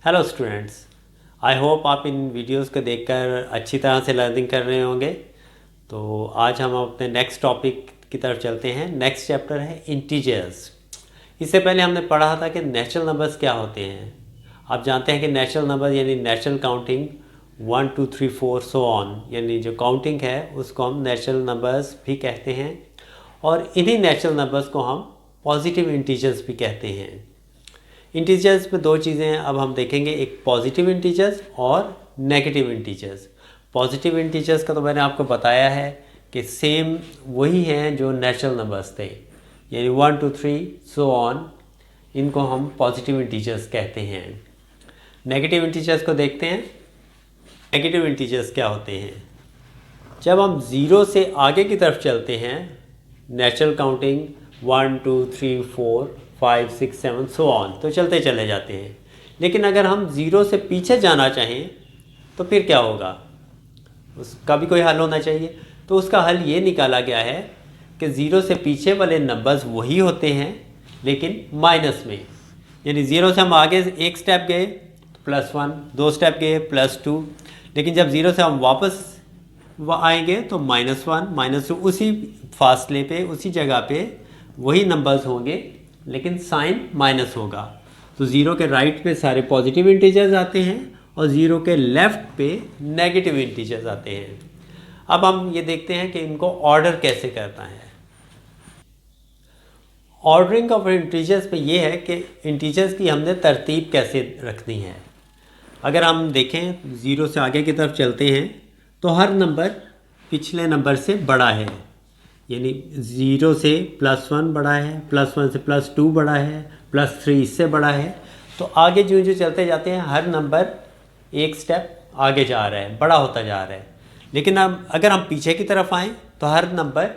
Hello students, I hope आप इन videos को देखकर अच्छी तरह से लर्निंग कर रहे होंगे। तो आज हम अपने नेक्स्ट टॉपिक की तरफ चलते हैं। नेक्स्ट चैप्टर है इंटीजर्स। इससे पहले हमने पढ़ा था कि नेचुरल नंबर्स क्या होते हैं। आप जानते हैं कि नेचुरल नंबर यानी नेचुरल काउंटिंग 1 2 3 4 सो ऑन, यानी जो काउंटिंग है उसको हम नेचुरल नंबर्स भी कहते हैं। और इन्हीं नेचुरल नंबर्स को हम पॉजिटिव इंटीजर्स भी कहते हैं। इंटीजर्स में दो चीज़ें हैं, अब हम देखेंगे, एक पॉजिटिव इंटीजर्स और नेगेटिव इंटीजर्स। पॉजिटिव इंटीजर्स का तो मैंने आपको बताया है कि सेम वही हैं जो नेचुरल नंबर्स थे, यानी 1 2 3 सो ऑन, इनको हम पॉजिटिव इंटीजर्स कहते हैं। नेगेटिव इंटीजर्स को देखते हैं। नेगेटिव इंटीजर्स क्या होते हैं? जब हम ज़ीरो से आगे की तरफ चलते हैं, नेचुरल काउंटिंग 1 2 3 4 5 6 7 सो ऑन, तो चलते चले जाते हैं। लेकिन अगर हम ज़ीरो से पीछे जाना चाहें तो फिर क्या होगा? उसका भी कोई हल होना चाहिए। तो उसका हल ये निकाला गया है कि ज़ीरो से पीछे वाले नंबर्स वही होते हैं लेकिन माइनस में। यानी ज़ीरो से हम आगे एक स्टेप गए तो +1, 2 स्टेप गए +2, लेकिन जब ज़ीरो से हम वापस आएंगे तो -1 -2, उसी फासले पे उसी जगह पे वही नंबर्स होंगे लेकिन साइन माइनस होगा। तो ज़ीरो के राइट पे सारे पॉजिटिव इंटीजर्स आते हैं और ज़ीरो के लेफ़्ट पे नेगेटिव इंटीजर्स आते हैं। अब हम ये देखते हैं कि इनको ऑर्डर कैसे करता है। ऑर्डरिंग ऑफ इंटीजर्स पे ये है कि इंटीजर्स की हमने तरतीब कैसे रखनी है। अगर हम देखें ज़ीरो से आगे की तरफ चलते हैं तो हर नंबर पिछले नंबर से बड़ा है, यानी ज़ीरो से +1 बड़ा है, +1 से +2 बड़ा है, +3 इससे बड़ा है। तो आगे जो जो चलते जाते हैं हर नंबर एक स्टेप आगे जा रहा है, बड़ा होता जा रहा है। लेकिन अब अगर हम पीछे की तरफ आएँ तो हर नंबर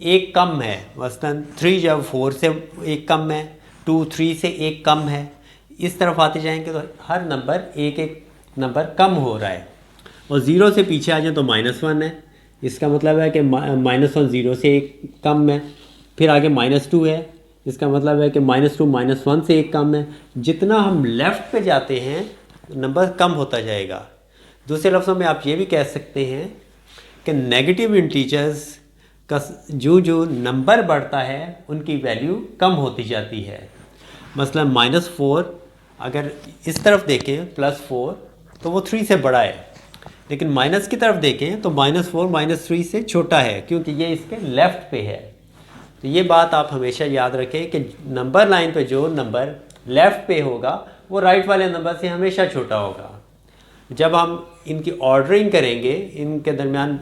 एक कम है। मसलन 3 जब 4 से एक कम है, 2 3 से एक कम है। इस तरफ आते जाएंगे तो हर नंबर एक एक नंबर कम हो रहा है। और ज़ीरो से पीछे आ जाए तो -1 है, इसका मतलब है कि -1 ज़ीरो से एक कम है। फिर आगे -2 है, इसका मतलब है कि -2 -1 से एक कम है। जितना हम लेफ़्ट पे जाते हैं नंबर कम होता जाएगा। दूसरे लफ्ज़ों में आप ये भी कह सकते हैं कि नेगेटिव इंटीजर्स का जो नंबर बढ़ता है उनकी वैल्यू कम होती जाती है। मसलन -4 अगर इस तरफ देखें +4 तो वो 3 से बड़ा है, लेकिन माइनस की तरफ देखें तो -4 -3 से छोटा है क्योंकि ये इसके लेफ़्ट पे है। तो ये बात आप हमेशा याद रखें कि नंबर लाइन पे जो नंबर लेफ़्ट पे होगा वो राइट वाले नंबर से हमेशा छोटा होगा। जब हम इनकी ऑर्डरिंग करेंगे, इनके दरमियान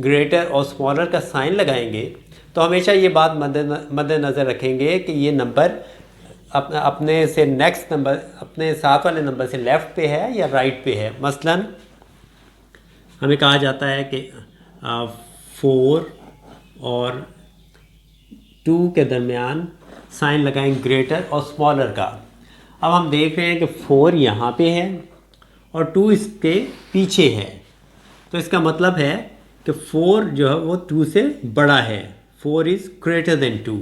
ग्रेटर और स्मॉलर का साइन लगाएंगे, तो हमेशा ये बात मद्देनज़र रखेंगे कि ये नंबर अपने से नेक्स्ट नंबर, अपने साथ वाले नंबर से लेफ़्ट पे है या राइट पे है। मसलन हमें कहा जाता है कि 4 और 2 के दरमियान साइन लगाएं ग्रेटर और स्मॉलर का। अब हम देख रहे हैं कि 4 यहाँ पे है और 2 इसके पीछे है, तो इसका मतलब है कि 4 जो है वो 2 से बड़ा है। 4 इज़ ग्रेटर देन 2।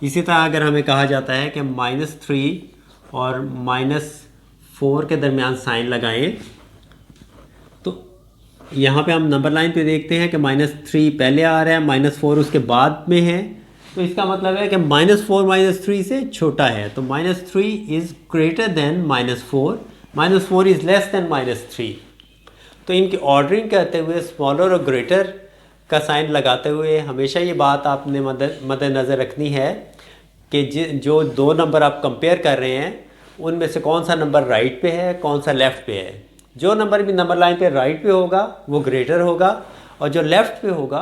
इसी तरह अगर हमें कहा जाता है कि -3 और -4 के दरमियान साइन लगाएं, तो यहाँ पे हम नंबर लाइन पे देखते हैं कि -3 पहले आ रहा है, -4 उसके बाद में है। तो इसका मतलब है कि -4 -3 से छोटा है। तो -3 is greater than -4, -4 is less than -3। तो इनकी ऑर्डरिंग करते हुए स्मॉलर और ग्रेटर का साइन लगाते हुए हमेशा ये बात आपने मद्देनज़र रखनी है कि जो दो नंबर आप कंपेयर कर रहे हैं उनमें से कौन सा नंबर राइट पे है, कौन सा लेफ़्ट पे है। जो नंबर भी नंबर लाइन पे राइट पे होगा वो ग्रेटर होगा और जो लेफ़्ट पे होगा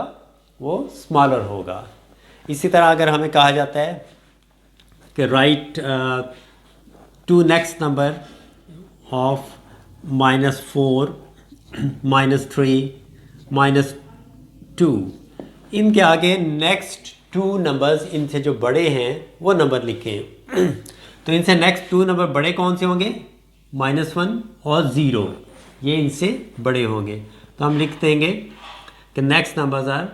वो स्मॉलर होगा। इसी तरह अगर हमें कहा जाता है कि राइट 2 नेक्स्ट नंबर ऑफ -4 -3 -2, इनके आगे नेक्स्ट 2 नंबर्स, इनसे जो बड़े हैं वो नंबर लिखें। तो इनसे नेक्स्ट 2 नंबर बड़े कौन से होंगे? -1 और 0, ये इनसे बड़े होंगे। तो हम लिख देंगे कि नेक्स्ट नंबर्स आर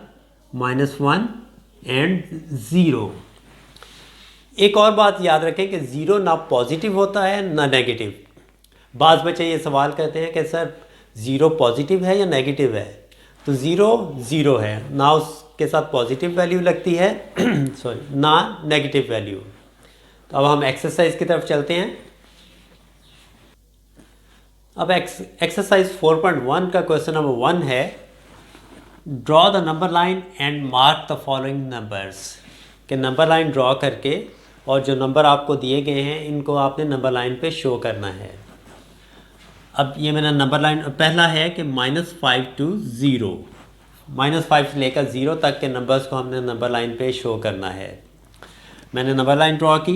-1 एंड 0। एक और बात याद रखें कि ज़ीरो ना पॉजिटिव होता है ना नेगेटिव। बाज़ बच्चे ये सवाल करते हैं कि सर ज़ीरो पॉजिटिव है या नेगेटिव है। तो ज़ीरो ज़ीरो है ना, उसके साथ पॉजिटिव वैल्यू लगती है सॉरी ना नेगेटिव वैल्यू। तो अब हम एक्सरसाइज की तरफ चलते हैं। अब एक्सरसाइज 4.1 का क्वेश्चन नंबर 1 है, draw the number line and mark the following numbers. कि नंबर लाइन ड्रॉ करके और जो नंबर आपको दिए गए हैं इनको आपने नंबर लाइन पे शो करना है। अब ये मैंने नंबर लाइन पहला है कि -5 to 0, -5 से लेकर 0 तक के नंबर्स को हमने नंबर लाइन पे शो करना है। मैंने नंबर लाइन ड्रॉ की,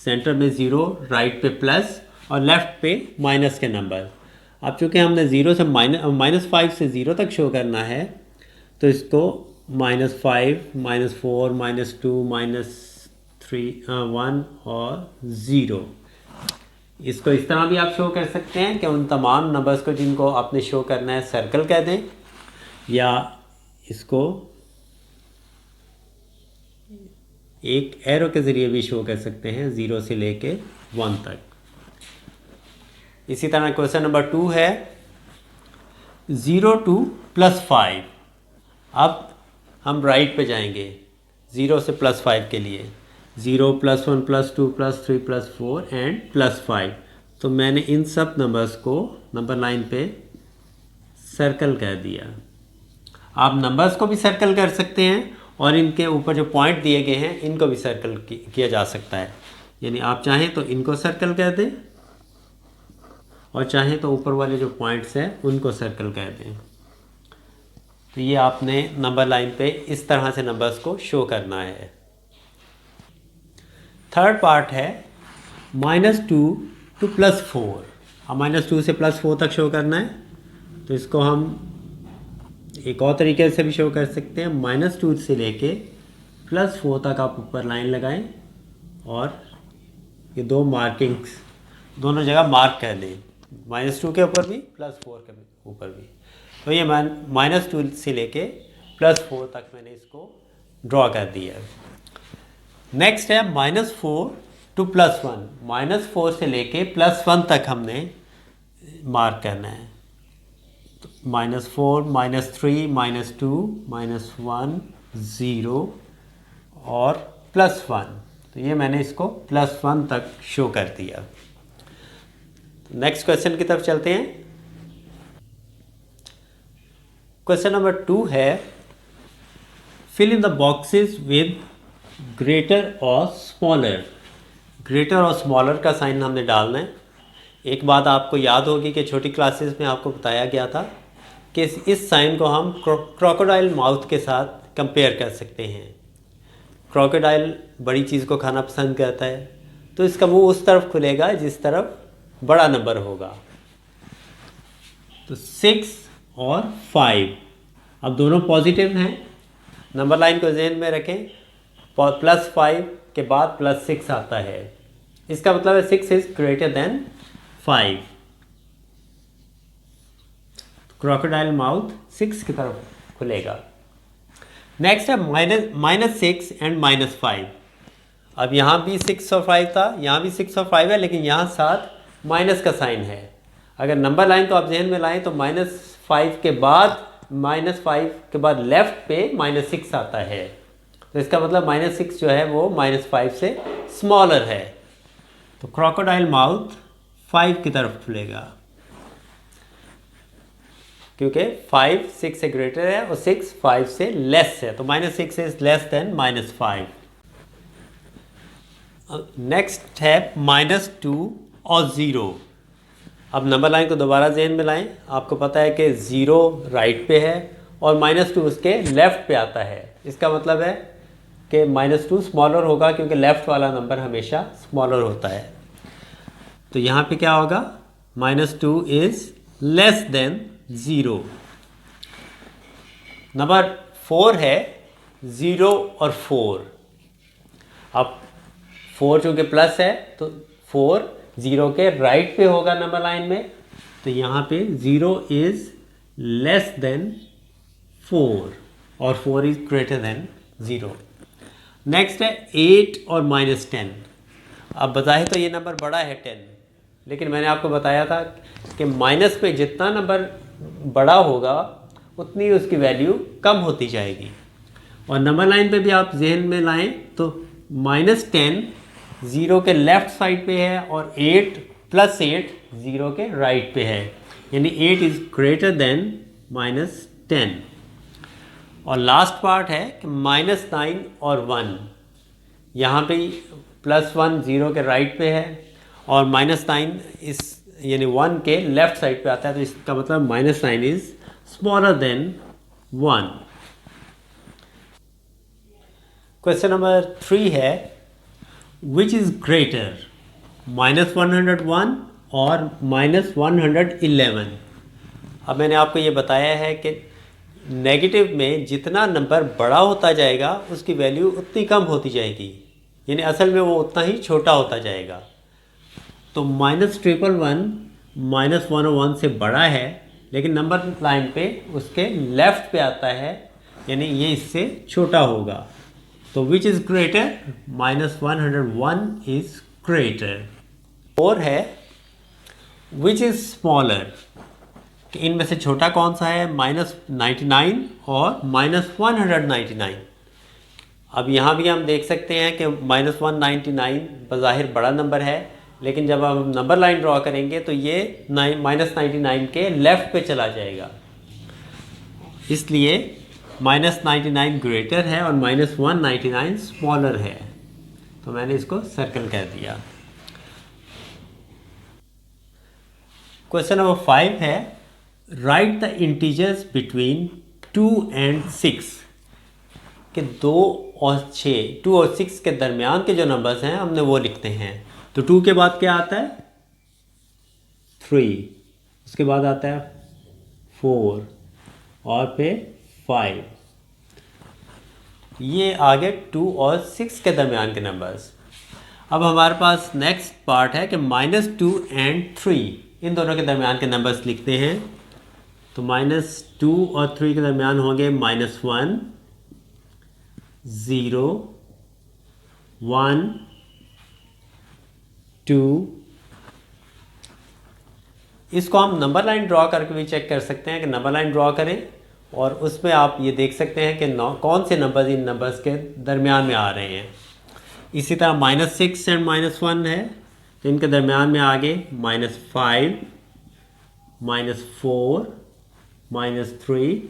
सेंटर में 0, राइट पे प्लस और लेफ़्ट पे माइनस के नंबर। अब चूँकि हमने 0 से -5 से 0 तक शो करना है तो इसको -5, -4, -2, -3, 1 और 0, इसको इस तरह भी आप शो कर सकते हैं कि उन तमाम नंबर्स को जिनको आपने शो करना है सर्कल कह दें, या इसको एक एरो के ज़रिए भी शो कर सकते हैं 0 से लेके 1 तक। इसी तरह क्वेश्चन नंबर 2 है 0 to +5। अब हम राइट पे जाएंगे 0 से +5 के लिए, 0 +1 +2 +3 +4 एंड +5। तो मैंने इन सब नंबर्स को नंबर लाइन पे सर्कल कर दिया। आप नंबर्स को भी सर्कल कर सकते हैं और इनके ऊपर जो पॉइंट दिए गए हैं इनको भी सर्कल किया जा सकता है। यानी आप चाहें तो इनको सर्कल कर दें और चाहें तो ऊपर वाले जो पॉइंट्स हैं उनको सर्कल कर दें। तो ये आपने नंबर लाइन पे इस तरह से नंबर्स को शो करना है। थर्ड पार्ट है -2 to +4। अब -2 से +4 तक शो करना है, तो इसको हम एक और तरीके से भी शो कर सकते हैं। -2 से लेके +4 तक आप ऊपर लाइन लगाएं और ये दो मार्किंग्स दोनों जगह मार्क कर लें, -2 के ऊपर भी +4 के ऊपर भी। तो ये -2 से लेके +4 तक मैंने इसको ड्रॉ कर दिया। नेक्स्ट है -4 to +1। -4 से लेके +1 तक हमने मार्क करना है। तो -4, -3, -2, -1, 0 और +1। तो ये मैंने इसको +1 तक शो कर दिया। नेक्स्ट क्वेश्चन की तरफ चलते हैं। क्वेश्चन नंबर 2 है fill in the boxes with greater और स्मॉलर। ग्रेटर और स्मॉलर का साइन हमने डालना है। एक बात आपको याद होगी कि छोटी क्लासेस में आपको बताया गया था कि इस साइन को हम क्रोकोडाइल माउथ के साथ कंपेयर कर सकते हैं। क्रोकोडाइल बड़ी चीज़ को खाना पसंद करता है, तो इसका मुंह उस तरफ खुलेगा जिस तरफ बड़ा नंबर होगा। तो 6 और 5 अब दोनों पॉजिटिव हैं। नंबर लाइन को ज़हन में रखें, +5 के बाद +6 आता है, इसका मतलब है 6 is greater than 5। Crocodile mouth 6 की तरफ खुलेगा। नेक्स्ट है -6 एंड -5। अब यहाँ भी 6 और 5 था, यहाँ भी 6 और 5 है, लेकिन यहाँ साथ माइनस का साइन है। अगर नंबर लाइन को आप जहन में लाएं तो -5 के बाद लेफ्ट पे -6 आता है, तो इसका मतलब -6 जो है वो -5 से स्मॉलर है। तो क्रोकोडाइल माउथ 5 की तरफ खुलेगा, क्योंकि 5 6 से ग्रेटर है और 6 5 से लेस है, तो -6 इज लेस देन -5। नेक्स्ट है -2 और 0। अब नंबर लाइन को दोबारा ज़हन में लाएं। आपको पता है कि 0 राइट पे है और -2 उसके लेफ़्ट पे आता है। इसका मतलब है कि -2 स्मॉलर होगा, क्योंकि लेफ़्ट वाला नंबर हमेशा स्मॉलर होता है। तो यहाँ पे क्या होगा, -2 इज़ लेस देन 0। नंबर 4 है 0 और 4। अब 4 चूँकि प्लस है तो 4 0 के राइट पे होगा नंबर लाइन में, तो यहाँ पे 0 इज़ लेस देन 4 और 4 इज़ ग्रेटर देन 0। नेक्स्ट है 8 और -10। अब बताएं तो ये नंबर बड़ा है 10, लेकिन मैंने आपको बताया था कि माइनस पे जितना नंबर बड़ा होगा उतनी उसकी वैल्यू कम होती जाएगी। और नंबर लाइन पे भी आप जहन में लाएं तो -10 ज़ीरो के लेफ़्ट साइड पे है और 8 + 8 ज़ीरो के राइट पे है, यानी 8 इज़ ग्रेटर देन -10। और लास्ट पार्ट है कि -9 और 1, यहाँ पे +1 ज़ीरो के राइट पे है और -9 इस यानी 1 के लेफ़्ट साइड पे आता है, तो इसका मतलब -9 is smaller than 1। Question number 3 है विच इज़ ग्रेटर -101 और -111। अब मैंने आपको ये बताया है कि नेगेटिव में जितना नंबर बड़ा होता जाएगा उसकी वैल्यू उतनी कम होती जाएगी, यानी असल में वो उतना ही छोटा होता जाएगा। तो -111 -101 से बड़ा है, लेकिन नंबर लाइन पे उसके लेफ़्ट पे आता है, यानी ये इससे छोटा होगा। तो which is greater, -101 is greater. और है विच इज़ स्मॉलर, कि इनमें से छोटा कौन सा है, -99 और -199। अब यहाँ भी हम देख सकते हैं कि -199 बज़ाहिर बड़ा नंबर है, लेकिन जब हम नंबर लाइन ड्रॉ करेंगे तो ये -99 के लेफ़्ट पे चला जाएगा, इसलिए -99 ग्रेटर है और -199 स्मॉलर है। तो मैंने इसको सर्कल कर दिया। क्वेश्चन नंबर 5 है write the integers between 2 and 6, कि 2 और 6 के दरमियान के जो नंबर्स हैं हमने वो लिखते हैं। तो 2 के बाद क्या आता है, 3, उसके बाद आता है 4 और फिर 5। ये आगे 2 और 6 के दरमियान के नंबर्स। अब हमारे पास नेक्स्ट पार्ट है कि -2 and 3 इन दोनों के दरमियान के नंबर्स लिखते हैं। तो -2 और 3 के दरमियान होंगे -1 0 1 2। इसको हम नंबर लाइन ड्रॉ करके भी चेक कर सकते हैं कि नंबर लाइन ड्रॉ करें और उसमें आप ये देख सकते हैं कि कौन से नंबर्स इन नंबर्स के दरमियान में आ रहे हैं। इसी तरह -6 and -1 है, तो इनके दरमियान में आगे -5 -4 -3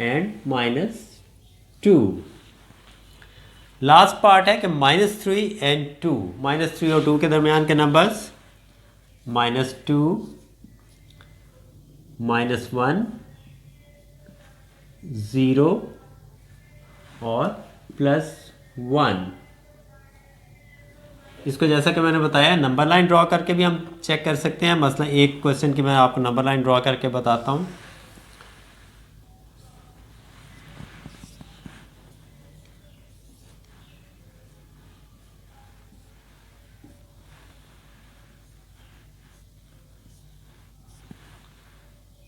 and -2। लास्ट पार्ट है कि -3 and 2, -3 और 2 के दरमियान के नंबर्स -2 -1 0 और +1। इसको जैसा कि मैंने बताया नंबर लाइन ड्रॉ करके भी हम चेक कर सकते हैं। मसला एक क्वेश्चन की मैं आपको नंबर लाइन ड्रॉ करके बताता हूँ।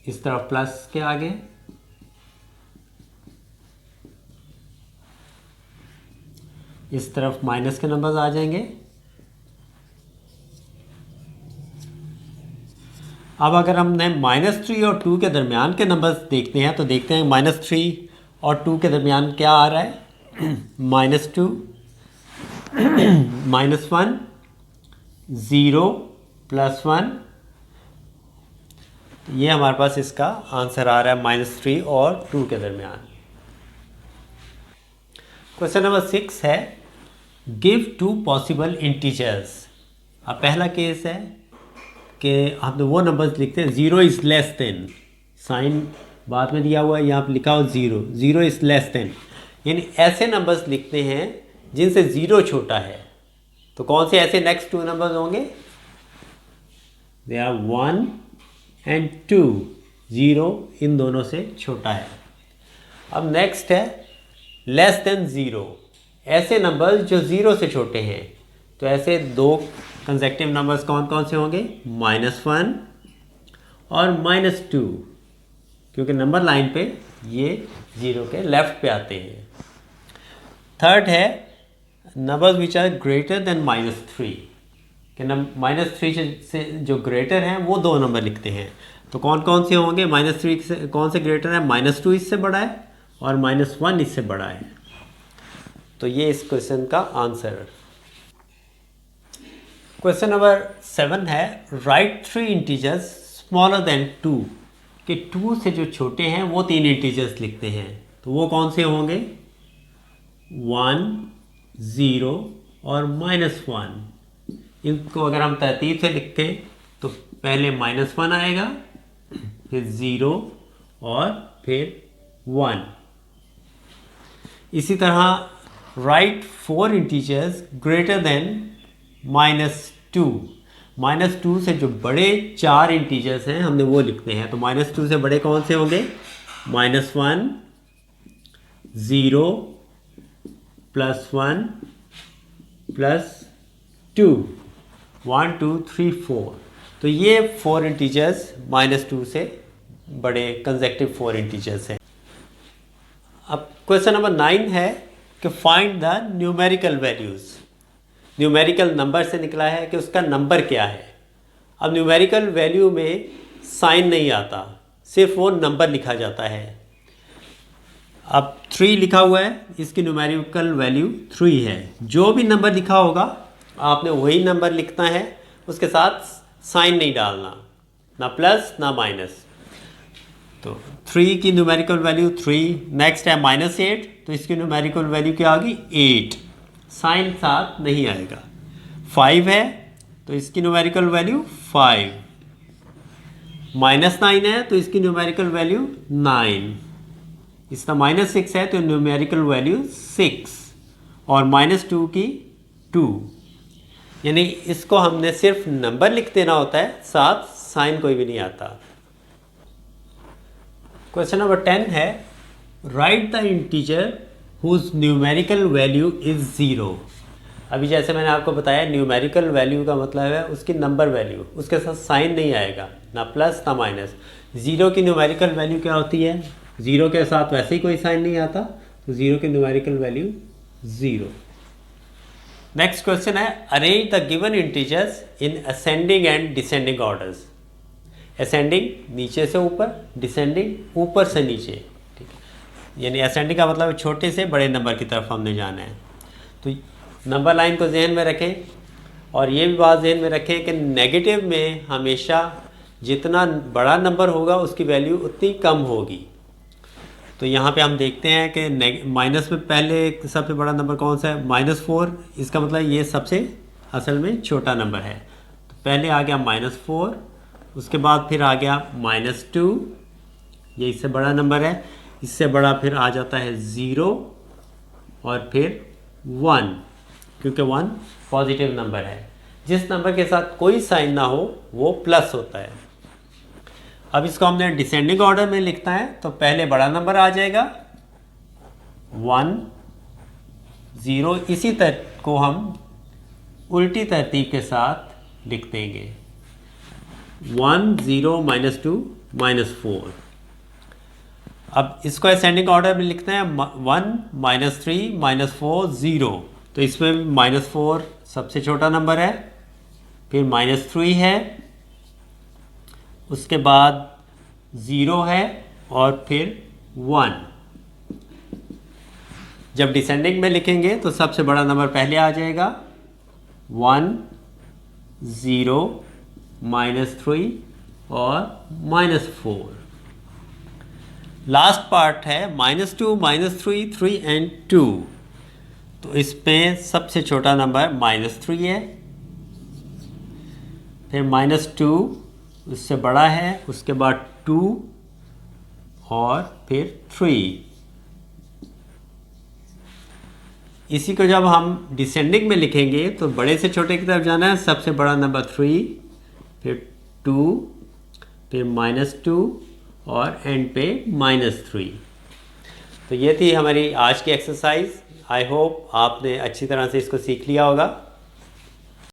इस तरफ प्लस के आगे इस तरफ माइनस के नंबर्स आ जाएंगे। अब अगर हमने -3 और 2 के दरमियान के नंबर्स देखते हैं तो देखते हैं -3 और 2 के दरमियान क्या आ रहा है, -2 -1 0 +1। ये हमारे पास इसका आंसर आ रहा है -3 और 2 के दरमियान। क्वेश्चन नंबर 6 है गिव 2 पॉसिबल इंटीजर्स। अब पहला केस है कि हम वो नंबर्स लिखते हैं 0 इज़ लेस देन, साइन बाद में दिया हुआ है, यहाँ पर लिखा हो 0 इज़ लेस देन, यानी ऐसे नंबर्स लिखते हैं जिनसे 0 छोटा है। तो कौन से ऐसे नेक्स्ट 2 नंबर्स होंगे, दे आर 1 and 2, 0 इन दोनों से छोटा है। अब नेक्स्ट है लेस देन 0, ऐसे नंबर्स जो 0 से छोटे हैं। तो ऐसे 2 कंसेक्टिव नंबर्स कौन कौन से होंगे, -1 और -2, क्योंकि नंबर लाइन पे ये 0 के लेफ्ट पे आते हैं। थर्ड है numbers which are greater than -3, कि -3 से जो ग्रेटर हैं वो 2 नंबर लिखते हैं। तो कौन कौन से होंगे? -3 से कौन से ग्रेटर है? -2 इससे बड़ा है और -1 इससे बड़ा है। तो ये इस क्वेश्चन का आंसर है। क्वेश्चन नंबर 7 है, राइट 3 इंटीजर्स स्मॉलर देन 2, कि 2 से जो छोटे हैं वो 3 इंटीजर्स लिखते हैं। तो वो कौन से होंगे? 1, 0 और -1। इनको अगर हम तरतीब से लिखते तो पहले -1 आएगा, फिर 0 और फिर 1। इसी तरह राइट 4 इंटीजर्स ग्रेटर देन -2। -2 से जो बड़े 4 इंटीजर्स हैं हमने वो लिखते हैं। तो -2 से बड़े कौन से होंगे? -1, 0, +1, +2, 1, 2, 3, 4। तो ये 4 इंटीजर्स -2 से बड़े कंसेक्टिव 4 इंटीजर्स हैं। अब क्वेश्चन नंबर 9 है कि find the numerical values. Numerical number से निकला है कि उसका नंबर क्या है। अब न्यूमेरिकल वैल्यू में साइन नहीं आता, सिर्फ वो नंबर लिखा जाता है। अब 3 लिखा हुआ है, इसकी न्यूमेरिकल वैल्यू 3 है। जो भी नंबर लिखा होगा आपने वही नंबर लिखना है, उसके साथ साइन नहीं डालना, ना प्लस ना माइनस। तो 3 की न्यूमेरिकल वैल्यू 3। नेक्स्ट है -8, तो इसकी न्यूमेरिकल वैल्यू क्या होगी? 8, साइन साथ नहीं आएगा। 5 है तो इसकी न्यूमेरिकल वैल्यू 5। -9 है तो इसकी न्यूमेरिकल वैल्यू 9। इसका -6 है तो न्यूमेरिकल वैल्यू 6 और -2 की 2। यानी इसको हमने सिर्फ नंबर लिख देना होता है, साथ साइन कोई भी नहीं आता। क्वेश्चन नंबर 10 है, write the integer whose numerical value is 0। अभी जैसे मैंने आपको बताया न्यूमेरिकल वैल्यू का मतलब है उसकी नंबर वैल्यू, उसके साथ साइन नहीं आएगा, ना प्लस ना माइनस। 0 की न्यूमेरिकल वैल्यू क्या होती है? 0 के साथ वैसे ही कोई साइन नहीं आता, तो 0 की न्यूमेरिकल वैल्यू 0। नेक्स्ट क्वेश्चन है, arrange the given integers in ascending and descending orders. Ascending नीचे से ऊपर, डिसेंडिंग ऊपर से नीचे, ठीक है। यानी असेंडिंग का मतलब छोटे से बड़े नंबर की तरफ हमने जाना है। तो नंबर लाइन को जहन में रखें और ये भी बात जहन में रखें कि नेगेटिव में हमेशा जितना बड़ा नंबर होगा उसकी वैल्यू उतनी कम होगी। तो यहाँ पे हम देखते हैं कि माइनस में पहले सबसे बड़ा नंबर कौन सा है? -4। इसका मतलब ये सबसे असल में छोटा नंबर है। तो पहले आ गया -4, उसके बाद फिर आ गया -2, ये इससे बड़ा नंबर है। इससे बड़ा फिर आ जाता है 0 और फिर 1, क्योंकि 1 पॉजिटिव नंबर है। जिस नंबर के साथ कोई साइन ना हो वो प्लस होता है। अब इसको हमने डिसेंडिंग ऑर्डर में लिखना है, तो पहले बड़ा नंबर आ जाएगा 1, 0। इसी तरह को हम उल्टी तरतीब के साथ लिख देंगे 1, 0, -2, -4। अब इसको असेंडिंग ऑर्डर में लिखते हैं 1, -3, -4, 0। तो इसमें -4 सबसे छोटा नंबर है, फिर -3 है, उसके बाद 0 है और फिर 1। जब डिसेंडिंग में लिखेंगे तो सबसे बड़ा नंबर पहले आ जाएगा 1, 0, -3 और -4। लास्ट पार्ट है -2, -3, 3 एंड 2। तो इसमें सबसे छोटा नंबर -3 है, फिर -2 उससे बड़ा है, उसके बाद 2 और फिर 3। इसी को जब हम डिसेंडिंग में लिखेंगे तो बड़े से छोटे की तरफ जाना है। सबसे बड़ा नंबर 3, फिर 2, फिर -2 और एंड पे -3। तो ये थी हमारी आज की एक्सरसाइज। आई होप आपने अच्छी तरह से इसको सीख लिया होगा।